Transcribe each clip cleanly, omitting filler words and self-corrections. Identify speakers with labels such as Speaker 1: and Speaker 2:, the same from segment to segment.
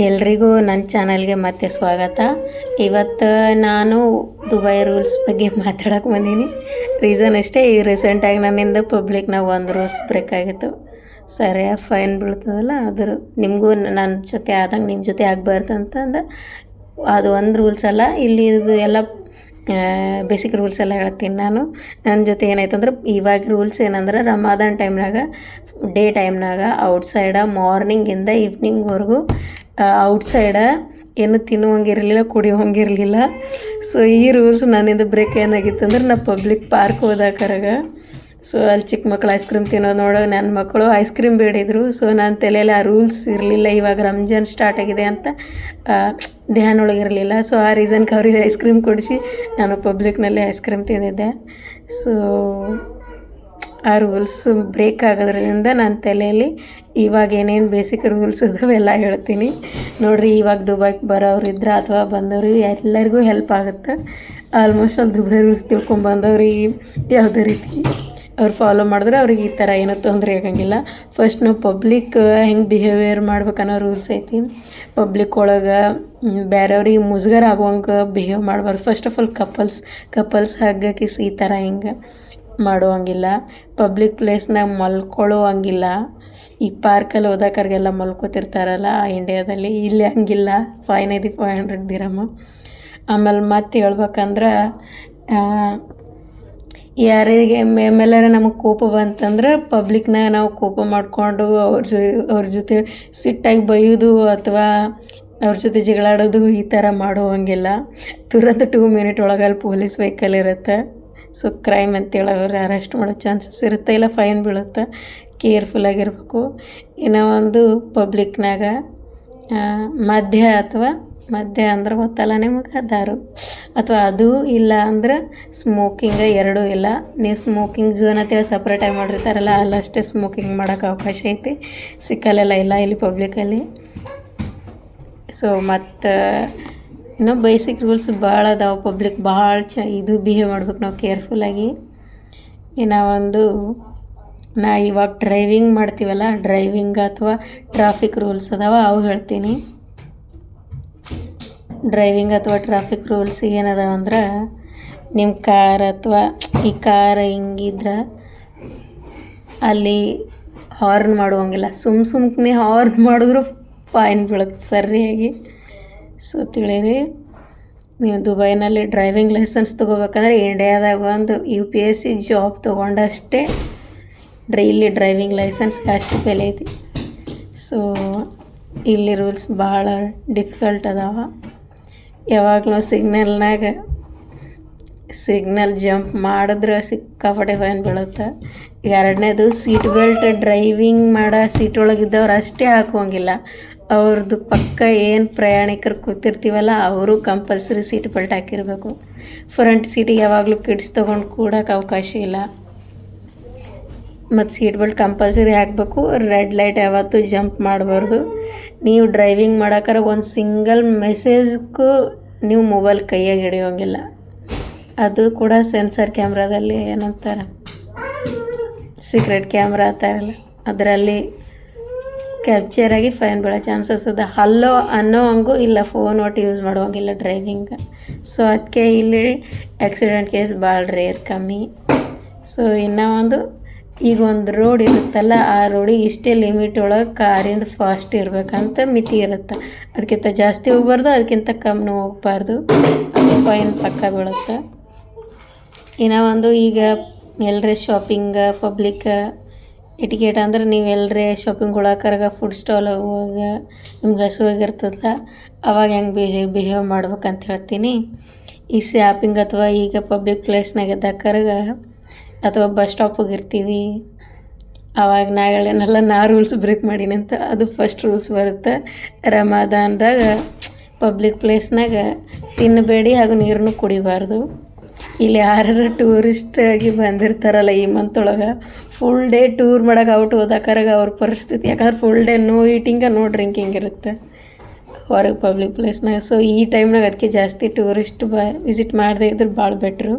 Speaker 1: ಎಲ್ರಿಗೂ ನನ್ನ ಚಾನಲ್ಗೆ ಮತ್ತೆ ಸ್ವಾಗತ. ಇವತ್ತು ನಾನು ದುಬೈ ರೂಲ್ಸ್ ಬಗ್ಗೆ ಮಾತಾಡೋಕೆ ಬಂದೀನಿ. ರೀಸನ್ ಅಷ್ಟೇ, ಈ ರೀಸೆಂಟಾಗಿ ನನ್ನಿಂದ ಪಬ್ಲಿಕ್ನಾಗ ಒಂದು ರೂಲ್ಸ್ ಬ್ರೇಕ್ ಆಗಿತ್ತು. ಸರಿಯಾಗಿ ಫೈನ್ ಬೀಳ್ತದಲ್ಲ, ಅದ್ರ ನಿಮಗೂ ನನ್ನ ಜೊತೆ ಆದಂಗೆ ನಿಮ್ಮ ಜೊತೆ ಆಗಬಾರ್ದು ಅಂತಂದು ಅದು ಒಂದು ರೂಲ್ಸ್ ಅಲ್ಲ, ಇಲ್ಲಿ ಇದು ಎಲ್ಲ ಬೇಸಿಕ್ ರೂಲ್ಸ್ ಎಲ್ಲ ಹೇಳ್ತೀನಿ ನಾನು. ನನ್ನ ಜೊತೆ ಏನಾಯ್ತಂದ್ರೆ, ಇವಾಗ ರೂಲ್ಸ್ ಏನಂದ್ರೆ ರಮಾದಾನ್ ಡೇ ಟೈಮ್ನಾಗ ಔಟ್ಸೈಡ ಮಾರ್ನಿಂಗಿಂದ ಈವ್ನಿಂಗ್ವರೆಗೂ ಔಟ್ಸೈಡ ಏನು ತಿನ್ನುವಂಗಿರಲಿಲ್ಲ, ಕುಡಿಯೋಂಗಿರಲಿಲ್ಲ. ಸೊ ಈ ರೂಲ್ಸ್ ನನ್ನಿಂದ ಬ್ರೇಕ್ ಏನಾಗಿತ್ತು ಅಂದ್ರೆ, ನಾ ಪಬ್ಲಿಕ್ ಪಾರ್ಕ್ ಹೋದಾಕರಾಗ ಸೊ ಅಲ್ಲಿ ಚಿಕ್ಕ ಮಕ್ಕಳು ಐಸ್ ಕ್ರೀಮ್ ತಿನ್ನೋದು ನೋಡೋ ನನ್ನ ಮಕ್ಕಳು ಐಸ್ ಕ್ರೀಮ್ ಬೇಡಿದ್ರು. ಸೊ ನನ್ನ ತಲೆಯಲ್ಲಿ ಆ ರೂಲ್ಸ್ ಇರಲಿಲ್ಲ, ಇವಾಗ ರಂಜಾನ್ ಸ್ಟಾರ್ಟ್ ಆಗಿದೆ ಅಂತ ಧ್ಯಾನ ಒಳಗಿರಲಿಲ್ಲ. ಸೊ ಆ ರೀಸನ್ಗೆ ಅವ್ರಿಗೆ ಐಸ್ ಕ್ರೀಮ್ ಕೊಡಿಸಿ ನಾನು ಪಬ್ಲಿಕ್ನಲ್ಲಿ ಐಸ್ ಕ್ರೀಮ್ ತಿಂದಿದ್ದೆ. ಸೊ ಆ ರೂಲ್ಸ್ ಬ್ರೇಕ್ ಆಗೋದ್ರಿಂದ ನನ್ನ ತಲೆಯಲ್ಲಿ ಇವಾಗ ಏನೇನು ಬೇಸಿಕ್ ರೂಲ್ಸ್ ಅದಾವೆಲ್ಲ ಹೇಳ್ತೀನಿ ನೋಡಿರಿ. ಇವಾಗ ದುಬೈಗೆ ಬರೋರಿದ್ರೆ ಅಥವಾ ಬಂದವ್ರಿಗೆ ಎಲ್ಲರಿಗೂ ಹೆಲ್ಪ್ ಆಗುತ್ತೆ. ಆಲ್ಮೋಸ್ಟ್ ಅಲ್ಲಿ ದುಬೈ ರೂಲ್ಸ್ ತಿಳ್ಕೊಂಬಂದವ್ರಿಗೆ ಯಾವುದೇ ರೀತಿ ಅವ್ರು ಫಾಲೋ ಮಾಡಿದ್ರೆ ಅವ್ರಿಗೆ ಈ ಥರ ಏನೂ ತೊಂದರೆ ಆಗಂಗಿಲ್ಲ. ಫಸ್ಟ್ ನಾವು ಪಬ್ಲಿಕ್ ಹೆಂಗೆ ಬಿಹೇವಿಯರ್ ಮಾಡ್ಬೇಕನ್ನೋ ರೂಲ್ಸ್ ಐತಿ. ಪಬ್ಲಿಕ್ ಒಳಗೆ ಬೇರೆಯವ್ರಿಗೆ ಮುಜುಗರ ಆಗುವಂಗೆ ಬಿಹೇವ್ ಮಾಡಬಾರ್ದು. ಫಸ್ಟ್ ಆಫ್ ಆಲ್ ಕಪಲ್ಸ್ ಹಗ್ಗ ಕಿಸ್ ಈ ಥರ ಹಿಂಗೆ ಮಾಡುವಂಗಿಲ್ಲ. ಪಬ್ಲಿಕ್ ಪ್ಲೇಸ್ನಾಗ ಮಲ್ಕೊಳ್ಳೋ ಈಗ ಪಾರ್ಕಲ್ಲಿ ಹೋದಾಕರಿಗೆಲ್ಲ ಮಲ್ಕೋತಿರ್ತಾರಲ್ಲ ಇಂಡಿಯಾದಲ್ಲಿ, ಇಲ್ಲಿ ಹಂಗಿಲ್ಲ. ಫೈನ್ ಐತಿ 500 ದಿರಮ್. ಆಮೇಲೆ ಮತ್ತೆ ಹೇಳ್ಬೇಕಂದ್ರೆ, ಯಾರಿಗೆ ಮೇಲೆಲ್ಲ ನಮಗೆ ಕೋಪ ಬಂತಂದ್ರೆ ಪಬ್ಲಿಕ್ನಾಗ ನಾವು ಕೋಪ ಮಾಡಿಕೊಂಡು ಅವ್ರ ಜೊತೆ ಸಿಟ್ಟಾಗಿ ಬೈಯೋದು ಅಥವಾ ಅವ್ರ ಜೊತೆ ಜಗಳಾಡೋದು ಈ ಥರ ಮಾಡುವಂಗಿಲ್ಲ. ತುರಂತ 2 ಮಿನಿಟ್ ಒಳಗೆ ಅಲ್ಲಿ ಪೊಲೀಸ್ ವೆಹಿಕಲ್ ಇರುತ್ತೆ. ಸೊ ಕ್ರೈಮ್ ಅಂತೇಳಿ ಅವ್ರು ಅರೆಸ್ಟ್ ಮಾಡೋ ಚಾನ್ಸಸ್ ಇರುತ್ತೆ, ಇಲ್ಲ ಫೈನ್ ಬೀಳುತ್ತೆ. ಕೇರ್ಫುಲ್ಲಾಗಿರ್ಬೇಕು. ಇನ್ನೂ ಒಂದು ಪಬ್ಲಿಕ್ನಾಗ ಮದ್ಯ ಅಂದ್ರೆ ಗೊತ್ತಲ್ಲ ನಿಮಗೆ, ದಾರು ಅಥವಾ ಅದು ಇಲ್ಲ ಅಂದ್ರೆ ಸ್ಮೋಕಿಂಗ್ ಎರಡೂ ಇಲ್ಲ. ನೀವು ಸ್ಮೋಕಿಂಗ್ ಝೋನ್ ಅಂತೇಳಿ ಸಪ್ರೇಟಾಗಿ ಮಾಡಿರ್ತಾರಲ್ಲ, ಅಲ್ಲಷ್ಟೇ ಸ್ಮೋಕಿಂಗ್ ಮಾಡೋಕೆ ಅವಕಾಶ ಐತಿ, ಸಿಕ್ಕಲ್ಲೆಲ್ಲ ಇಲ್ಲ ಇಲ್ಲಿ ಪಬ್ಲಿಕಲ್ಲಿ. ಸೊ ಮತ್ತು ಇನ್ನೂ ಬೇಸಿಕ್ ರೂಲ್ಸ್ ಭಾಳ ಅದಾವೆ. ಪಬ್ಲಿಕ್ ಭಾಳ ಇದು ಬಿಹೇವ್ ಮಾಡ್ಬೇಕು ನಾವು ಕೇರ್ಫುಲ್ಲಾಗಿ. ಇನ್ನು ಒಂದು ಇವಾಗ ಡ್ರೈವಿಂಗ್ ಮಾಡ್ತೀವಲ್ಲ, ಡ್ರೈವಿಂಗ್ ಅಥವಾ ಟ್ರಾಫಿಕ್ ರೂಲ್ಸ್ ಅದಾವೆ, ಅವು ಹೇಳ್ತೀನಿ. ಡ್ರೈವಿಂಗ್ ಅಥವಾ ಟ್ರಾಫಿಕ್ ರೂಲ್ಸ್ ಏನದಾವಂದ್ರೆ, ನಿಮ್ಮ ಕಾರ್ ಅಥವಾ ಈ ಕಾರ್ ಹಿಂಗಿದ್ರೆ ಅಲ್ಲಿ ಹಾರ್ನ್ ಮಾಡುವಂಗಿಲ್ಲ. ಸುಮ್ಮನೆ ಹಾರ್ನ್ ಮಾಡಿದ್ರು ಫೈನ್ ಬೀಳುತ್ತೆ ಸರಿಯಾಗಿ. ಸೊ ತಿಳಿರಿ, ನೀವು ದುಬೈನಲ್ಲಿ ಡ್ರೈವಿಂಗ್ ಲೈಸೆನ್ಸ್ ತೊಗೋಬೇಕಂದ್ರೆ ಇಂಡಿಯಾದಾಗ ಒಂದು UPSC ಜಾಬ್ ತೊಗೊಂಡಷ್ಟೇ ಇಲ್ಲಿ ಡ್ರೈವಿಂಗ್ ಲೈಸೆನ್ಸ್ಗೆ ಅಷ್ಟು ಬೆಲೆ ಐತಿ. ಸೊ ಇಲ್ಲಿ ರೂಲ್ಸ್ ಭಾಳ ಡಿಫಿಕಲ್ಟ್ ಅದಾವ. ಯಾವಾಗಲೂ ಸಿಗ್ನಲ್ ಜಂಪ್ ಮಾಡಿದ್ರೆ ಸಿಕ್ಕಾಪಟ್ಟೆ ಫೈನ್ ಬೀಳುತ್ತೆ. ಎರಡನೇದು ಸೀಟ್ ಬೆಲ್ಟ್ ಡ್ರೈವಿಂಗ್ ಮಾಡೋ ಸೀಟ್ ಒಳಗಿದ್ದವ್ರು ಅಷ್ಟೇ ಹಾಕುವಂಗಿಲ್ಲ. ಅವ್ರದ್ದು ಪಕ್ಕ ಏನು ಪ್ರಯಾಣಿಕರು ಕೂತಿರ್ತೀವಲ್ಲ ಅವರು ಕಂಪಲ್ಸರಿ ಸೀಟ್ ಬೆಲ್ಟ್ ಹಾಕಿರಬೇಕು. ಫ್ರಂಟ್ ಸೀಟಿಗೆ ಯಾವಾಗಲೂ ಕಿಡ್ಸ್ ತೊಗೊಂಡು ಕೂಡೋಕೆ ಅವಕಾಶ ಇಲ್ಲ. ಮತ್ತು ಸೀಟ್ ಬೆಲ್ಟ್ ಕಂಪಲ್ಸರಿ ಹಾಕಬೇಕು. ರೆಡ್ ಲೈಟ್ ಯಾವತ್ತೂ ಜಂಪ್ ಮಾಡಬಾರ್ದು. ನೀವು ಡ್ರೈವಿಂಗ್ ಮಾಡೋಕ್ಕಾರ ಒಂದು ಸಿಂಗಲ್ ಮೆಸೇಜ್ಗೂ ನೀವು ಮೊಬೈಲ್ ಕೈಯಾಗಿ ಹಿಡಿಯೋಂಗಿಲ್ಲ. ಅದು ಕೂಡ ಸೆನ್ಸರ್ ಕ್ಯಾಮ್ರಾದಲ್ಲಿ ಏನಂತಾರೆ, ಸೀಕ್ರೆಟ್ ಕ್ಯಾಮ್ರಾ ಅಂತಾರಲ್ಲ, ಅದರಲ್ಲಿ ಕ್ಯಾಪ್ಚರ್ ಆಗಿ ಫೈನ್ ಬೀಳೋ ಚಾನ್ಸಸ್ ಅದ. ಹಲೋ ಅನ್ನೋ ಹಂಗೂ ಇಲ್ಲ, ಫೋನ್ ಒಟ್ಟು ಯೂಸ್ ಮಾಡುವಂಗಿಲ್ಲ ಡ್ರೈವಿಂಗ್. ಸೊ ಅದಕ್ಕೆ ಇಲ್ಲಿ ಆಕ್ಸಿಡೆಂಟ್ ಕೇಸ್ ಭಾಳ ರೇರ್, ಕಮ್ಮಿ. ಸೊ ಇನ್ನೂ ಒಂದು, ಈಗ ಒಂದು ರೋಡ್ ಇರುತ್ತಲ್ಲ, ಆ ರೋಡಿಗೆ ಇಷ್ಟೇ ಲಿಮಿಟ್ ಒಳಗೆ ಕಾರಿಂದ ಫಾಸ್ಟ್ ಇರಬೇಕಂತ ಮಿತಿ ಇರುತ್ತೆ. ಅದಕ್ಕಿಂತ ಜಾಸ್ತಿ ಹೋಗ್ಬಾರ್ದು, ಅದಕ್ಕಿಂತ ಕಮ್ಮಿ ಹೋಗ್ಬಾರ್ದು. ಅದು ಫೈನ್ ಪಕ್ಕ ಬೀಳುತ್ತೆ. ಇನ್ನೂ ಒಂದು, ಈಗ ಎಲ್ಲರೇ ಶಾಪಿಂಗ್ ಪಬ್ಲಿಕ್ ಎಟಿಕೇಟ್ ಅಂದ್ರೆ, ನೀವು ಎಲ್ಲರೇ ಶಾಪಿಂಗ್ ಹೋಗೋಕರಾಗ ಫುಡ್ ಸ್ಟಾಲ್ ಹೋಗುವಾಗ ನಿಮ್ಗೆ ಹಸುವಾಗಿರ್ತದಲ್ಲ, ಅವಾಗ ಹೆಂಗೆ ಬಿಹೇವ್ ಮಾಡ್ಬೇಕಂತ ಹೇಳ್ತೀನಿ. ಈ ಶಾಪಿಂಗ್ ಅಥವಾ ಈಗ ಪಬ್ಲಿಕ್ ಪ್ಲೇಸ್ನಾಗ ಇದ್ದಕ್ಕಾಗ ಅಥವಾ ಬಸ್ ಸ್ಟಾಪ್ ಹೋಗಿರ್ತೀವಿ, ಆವಾಗ ನಾ ರೂಲ್ಸ್ ಬ್ರೇಕ್ ಮಾಡೀನಿ ಅಂತ ಅದು ಫಸ್ಟ್ ರೂಲ್ಸ್ ಬರುತ್ತೆ. ರಮಾದಾನ್ದಾಗ ಪಬ್ಲಿಕ್ ಪ್ಲೇಸ್ನಾಗ ತಿನ್ನಬೇಡಿ ಹಾಗೂ ನೀರನ್ನು ಕುಡಿಬಾರ್ದು. ಇಲ್ಲಿ ಯಾರು ಟೂರಿಸ್ಟ್ ಆಗಿ ಬಂದಿರ್ತಾರಲ್ಲ ಈ ಮಂತೊಳಗೆ, ಫುಲ್ ಡೇ ಟೂರ್ ಮಾಡೋಕೆ ಔಟ್ ಹೋದಾಕರಾಗ ಅವ್ರ ಪರಿಸ್ಥಿತಿ, ಯಾಕಂದ್ರೆ full day no eating no drinking ಇರುತ್ತೆ ಹೊರಗೆ ಪಬ್ಲಿಕ್ ಪ್ಲೇಸ್ನಾಗ. ಸೊ ಈ ಟೈಮ್ನಾಗ ಅದಕ್ಕೆ ಜಾಸ್ತಿ ಟೂರಿಸ್ಟ್ ವಿಸಿಟ್ ಮಾಡದೇ ಇದ್ರೆ ಭಾಳ ಬೆಟ್ರು.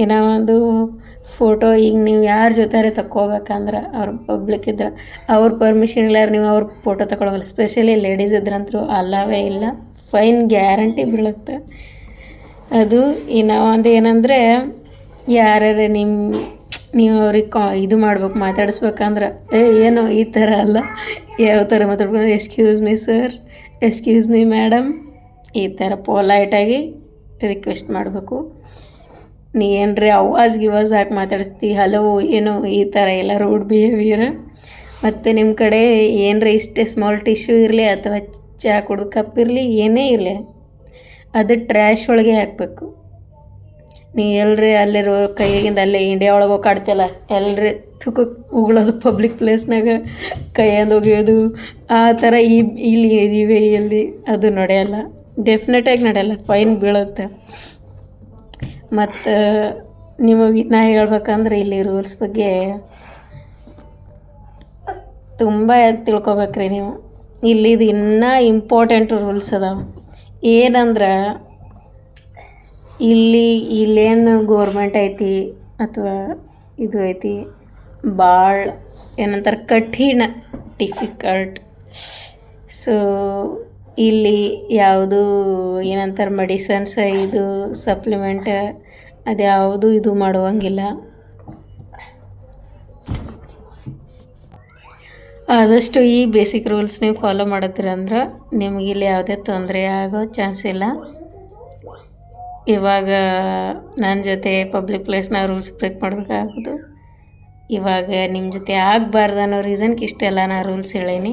Speaker 1: ಏನೋ ಒಂದು ಫೋಟೋ ಈಗ ನೀವು ಯಾರ ಜೊತೆ ತಕ್ಕೋಬೇಕಂದ್ರೆ ಅವ್ರು ಪಬ್ಲಿಕ್ ಇದ್ರೆ ಅವ್ರ ಪರ್ಮಿಷನ್ ಇಲ್ಲ ನೀವು ಅವ್ರ ಫೋಟೋ ತಗೊಳೋಲ್ಲ. ಸ್ಪೆಷಲಿ ಲೇಡೀಸ್ ಇದ್ರಂತೂ ಅಲ್ಲವೇ ಇಲ್ಲ, ಫೈನ್ ಗ್ಯಾರಂಟಿ ಬೀಳುತ್ತೆ. ಅದು ಇನ್ನು ಒಂದು ಏನಂದರೆ ಯಾರ್ಯಾರು ನೀವು ಅವ್ರಿಗೆ ಇದು ಮಾಡ್ಬೇಕು, ಮಾತಾಡಿಸ್ಬೇಕಂದ್ರೆ ಏನು ಈ ಥರ ಅಲ್ಲ, ಯಾವ ಥರ ಮಾತಾಡ್ಬೇಕು, excuse me sir, excuse me madam, ಈ ಥರ ಪೊಲೈಟಾಗಿ ರಿಕ್ವೆಸ್ಟ್ ಮಾಡಬೇಕು. ನೀ ಏನ್ರಿ ಗಿವಾಜ್ ಹಾಕಿ ಮಾತಾಡಿಸ್ತಿ, ಹಲೋ ಏನು ಈ ಥರ ಎಲ್ಲ ರೂಡ್ ಬಿಹೇವಿಯರ್. ಮತ್ತು ನಿಮ್ಮ ಕಡೆ ಏನರ ಇಷ್ಟೇ ಸ್ಮಾಲ್ ಟಿಶ್ಯೂ ಇರಲಿ ಅಥವಾ ಚಹಾ ಕುಡ್ದು ಕಪ್ ಇರಲಿ, ಏನೇ ಇರಲಿ ಅದು ಟ್ರ್ಯಾಶ್ ಒಳಗೆ ಹಾಕಬೇಕು. ನೀ ಎಲ್ರಿ ಅಲ್ಲಿರೋ ಕೈಯಾಗಿಂದ ಅಲ್ಲೇ ಇಂಡಿಯಾ ಒಳಗೆ ಹೋಗಾಡ್ತಿಯಲ್ಲ, ಎಲ್ರಿ ತುಕ ಉಗುಳೋದು ಪಬ್ಲಿಕ್ ಪ್ಲೇಸ್ನಾಗ ಕೈಯಿಂದ ಒಗೆಯೋದು ಆ ಥರ ಇಲ್ಲಿ ಇದೀವಿ ಎಲ್ಲಿ ಅದು ನಡೆಯಲ್ಲ, ಡೆಫಿನೆಟಾಗಿ ನಡೆಯಲ್ಲ, ಫೈನ್ ಬೀಳುತ್ತೆ. ಮತ್ತು ನಿಮಗೆ ನಾ ಹೇಳ್ಬೇಕಂದ್ರೆ ಇಲ್ಲಿ ರೂಲ್ಸ್ ಬಗ್ಗೆ ತುಂಬ ತಿಳ್ಕೊಬೇಕ್ರಿ ನೀವು. ಇಲ್ಲಿದು ಇನ್ನೂ ಇಂಪಾರ್ಟೆಂಟ್ ರೂಲ್ಸ್ ಅದಾವೆ. ಏನಂದ್ರೆ ಇಲ್ಲೇನು ಗೋರ್ಮೆಂಟ್ ಐತಿ ಅಥವಾ ಇದು ಐತಿ ಭಾಳ ಏನಂತಾರೆ ಕಠಿಣ, ಡಿಫಿಕಲ್ಟ್. ಸೊ ಇಲ್ಲಿ ಯಾವುದು ಏನಂತಾರೆ ಮೆಡಿಸನ್ಸ್ ಇದು ಸಪ್ಲಿಮೆಂಟ್ ಅದು ಯಾವುದು ಇದು ಮಾಡುವಂಗಿಲ್ಲ. ಆದಷ್ಟು ಈ ಬೇಸಿಕ್ ರೂಲ್ಸ್ ನೀವು ಫಾಲೋ ಮಾಡತ್ತೀರಂದ್ರೆ ನಿಮಗಿಲ್ಲಿ ಯಾವುದೇ ತೊಂದರೆ ಆಗೋ ಚಾನ್ಸ್ ಇಲ್ಲ. ಇವಾಗ ನನ್ನ ಜೊತೆ ಪಬ್ಲಿಕ್ ಪ್ಲೇಸ್ನಾಗ ರೂಲ್ಸ್ ಬ್ರೇಕ್ ಮಾಡಬೇಕಾಗೋದು, ಇವಾಗ ನಿಮ್ಮ ಜೊತೆ ಆಗಬಾರ್ದು ಅನ್ನೋ ರೀಸನ್ಗೆ ಇಷ್ಟೆಲ್ಲ ನಾನು ರೂಲ್ಸ್ ಹೇಳೀನಿ.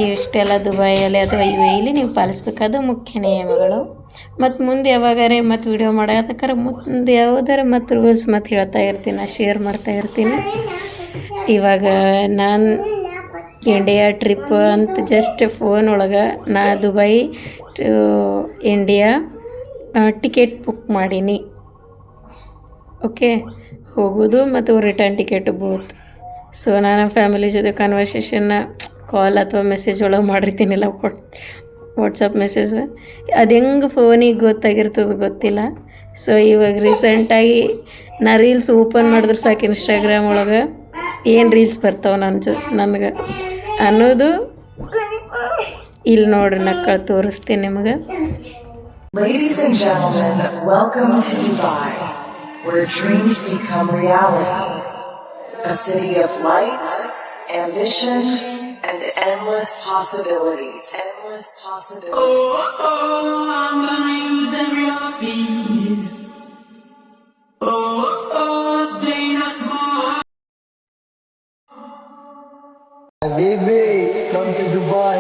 Speaker 1: ಇಷ್ಟೆಲ್ಲ ದುಬೈಯಲ್ಲಿ ಅಥವಾ UAEಲಿ ನೀವು ಪಾಲಿಸ್ಬೇಕಾದ ಮುಖ್ಯ ನಿಯಮಗಳು. ಮತ್ತು ಮುಂದೆ ಯಾವಾಗಾರೆ ಮತ್ತು ವಿಡಿಯೋ ಮಾಡೋದಕ್ಕಾರ ಮುಂದೆ ಯಾವುದಾರ ಮತ್ತು ರೂಲ್ಸ್ ಮತ್ತು ಹೇಳ್ತಾ ಇರ್ತೀನಿ, ನಾನು ಶೇರ್ ಮಾಡ್ತಾ ಇರ್ತೀನಿ. ಇವಾಗ ನಾನು ಇಂಡಿಯಾ ಟ್ರಿಪ್ ಅಂತ ಜಸ್ಟ್ ಫೋನ್ ಒಳಗೆ ನಾ Dubai to India ticket book ಮಾಡೀನಿ. ಓಕೆ, ಹೋಗೋದು ಮತ್ತು ರಿಟರ್ನ್ ಟಿಕೆಟು ಬೋತ್. ಸೊ ನಾನು ಫ್ಯಾಮಿಲಿ ಜೊತೆ ಕನ್ವರ್ಸೇಷನ್ನ ಕಾಲ್ ಅಥವಾ ಮೆಸೇಜ್ ಒಳಗೆ ಮಾಡಿರ್ತೀನಿಲ್ಲ, ವಾಟ್ಸಪ್ ಮೆಸೇಜ್, ಅದು ಹೆಂಗೆ ಫೋನಿಗೆ ಗೊತ್ತಾಗಿರ್ತದೆ ಗೊತ್ತಿಲ್ಲ. ಸೊ ಇವಾಗ ರೀಸೆಂಟಾಗಿ ನಾ ರೀಲ್ಸ್ ಓಪನ್ ಮಾಡಿದ್ರೆ ಸಾಕು ಇನ್ಸ್ಟಾಗ್ರಾಮ್ ಒಳಗೆ ಏನು ರೀಲ್ಸ್ ಬರ್ತಾವೆ ನನಗೆ ಅನ್ನೋದು ಇಲ್ಲಿ ನೋಡ್ರಿ ನಕ್ಕ ತೋರಿಸ್ತೀನಿ ನಿಮಗೆ.
Speaker 2: Ladies and gentlemen, welcome to Dubai, where dreams become reality. A city of lights, ambition, and endless possibilities. Endless possibilities. Oh, oh, I'm gonna use every heartbeat. Oh, oh, stay at home.
Speaker 3: Baby, come to Dubai.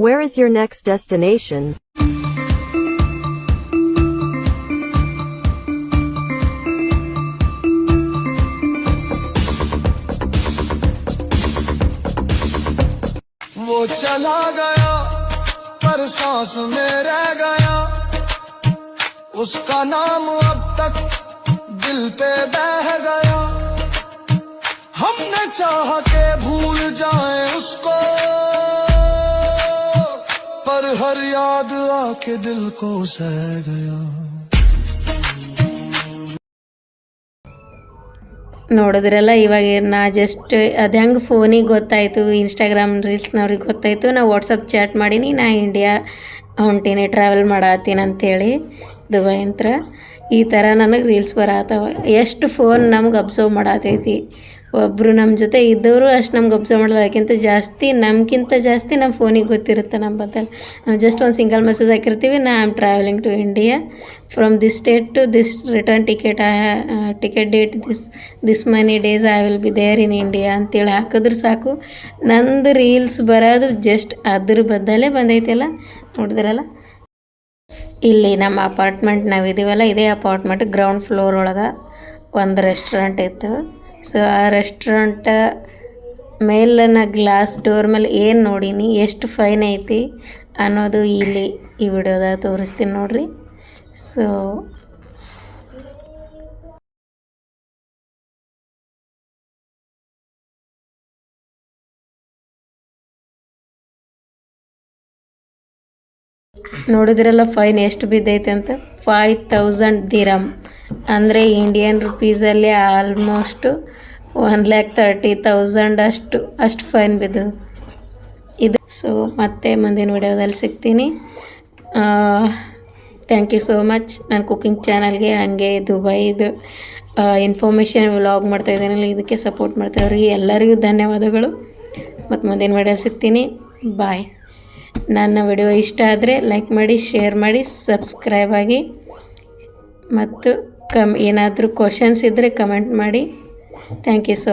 Speaker 4: Where is your next destination?
Speaker 5: वो चला गया पर सांस में रह गया, उसका नाम अब तक दिल पे बह गया. हमने चाहा के भूल जाएं उसको, पर हर याद आके दिल को सह गया.
Speaker 1: ನೋಡಿದ್ರಲ್ಲ, ಇವಾಗ ನಾ ಜಸ್ಟ್ ಅದು ಹೆಂಗೆ ಫೋನಿಗೆ ಗೊತ್ತಾಯಿತು, ಇನ್ಸ್ಟಾಗ್ರಾಮ್ ರೀಲ್ಸ್ನವ್ರಿಗೆ ಗೊತ್ತಾಯಿತು, ನಾ ವಾಟ್ಸಪ್ ಚಾಟ್ ಮಾಡೀನಿ, ನಾ ಇಂಡಿಯಾ ಹೊಂಟೀನಿ, ಟ್ರಾವೆಲ್ ಮಾಡತ್ತೀನಿ ಅಂಥೇಳಿ ದುಬೈ ಅಂತ. ಈ ಥರ ನನಗೆ ರೀಲ್ಸ್ ಬರತ್ತವ. ಎಷ್ಟು ಫೋನ್ ನಮ್ಗೆ ಅಬ್ಸರ್ವ್ ಮಾಡತೈತಿ, ಒಬ್ಬರು ನಮ್ಮ ಜೊತೆ ಇದ್ದವರು ಅಷ್ಟು ನಮ್ಗೆ ಒಬ್ಸರ್ವ್ ಮಾಡಲ್ಲ, ಅದಕ್ಕಿಂತ ಜಾಸ್ತಿ ನಮ್ಗಿಂತ ಜಾಸ್ತಿ ನಮ್ಮ ಫೋನಿಗೆ ಗೊತ್ತಿರುತ್ತೆ ನಮ್ಮ ಬದಲು. ನಾವು ಜಸ್ಟ್ ಒಂದು ಸಿಂಗಲ್ ಮೆಸೇಜ್ ಹಾಕಿರ್ತೀವಿ, ನಾ am travelling to India from this state to this return ticket ticket date this many days I will be there in India ಅಂತೇಳಿ ಹಾಕಿದ್ರೆ ಸಾಕು. ನಂದು ರೀಲ್ಸ್ ಬರೋದು ಜಸ್ಟ್ ಅದ್ರ ಬದಲೇ ಬಂದೈತೆಲ್ಲ, ನೋಡಿದ್ರಲ್ಲ. ಇಲ್ಲಿ ನಮ್ಮ ಅಪಾರ್ಟ್ಮೆಂಟ್ ನಾವಿದ್ದೀವಲ್ಲ, ಇದೇ ಅಪಾರ್ಟ್ಮೆಂಟ್ ಗ್ರೌಂಡ್ ಫ್ಲೋರ್ ಒಳಗೆ ಒಂದು ರೆಸ್ಟೋರೆಂಟ್ ಇತ್ತು. ಸೊ ಆ ರೆಸ್ಟೋರೆಂಟ ಮೇಲಿನ ಗ್ಲಾಸ್ ಡೋರ್ ಮೇಲೆ ಏನು ನೋಡೀನಿ, ಎಷ್ಟು ಫೈನ್ ಐತಿ ಅನ್ನೋದು ಇಲ್ಲಿ ಈ ವಿಡಿಯೋದಾಗ ತೋರಿಸ್ತೀನಿ ನೋಡ್ರಿ. ಸೊ ನೋಡಿದ್ರಲ್ಲ ಫೈನ್ ಎಷ್ಟು ಬಿದ್ದೈತೆ ಅಂತ, 5000 ದಿರಮ್ ಅಂದರೆ ಇಂಡಿಯನ್ ರುಪೀಸಲ್ಲಿ ಆಲ್ಮೋಸ್ಟ್ 1,30,000 ಅಷ್ಟು ಫೈನ್ ಬಿದ್ದು ಇದು. ಸೊ ಮತ್ತೆ ಮುಂದಿನ ವಿಡಿಯೋದಲ್ಲಿ ಸಿಗ್ತೀನಿ. Thank you so much. ನನ್ನ ಕುಕಿಂಗ್ ಚಾನಲ್ಗೆ ಹಾಗೆ ದುಬೈದು ಇನ್ಫಾರ್ಮೇಷನ್ ವ್ಲಾಗ್ ಮಾಡ್ತಾಯಿದ್ದೀನಲ್ಲ, ಇದಕ್ಕೆ ಸಪೋರ್ಟ್ ಮಾಡ್ತಾಯಿವ್ರಿ ಎಲ್ಲರಿಗೂ ಧನ್ಯವಾದಗಳು. ಮತ್ತು ಮುಂದಿನ ವಿಡಿಯೋದಲ್ಲಿ ಸಿಗ್ತೀನಿ. ಬಾಯ್. ನನ್ನ ವಿಡಿಯೋ ಇಷ್ಟ ಆದರೆ ಲೈಕ್ ಮಾಡಿ, ಶೇರ್ ಮಾಡಿ, ಸಬ್ಸ್ಕ್ರೈಬ್ ಆಗಿ, ಮತ್ತು ಏನಾದರೂ ಕ್ವಶನ್ಸ್ ಇದ್ದರೆ ಕಮೆಂಟ್ ಮಾಡಿ. Thank you so much.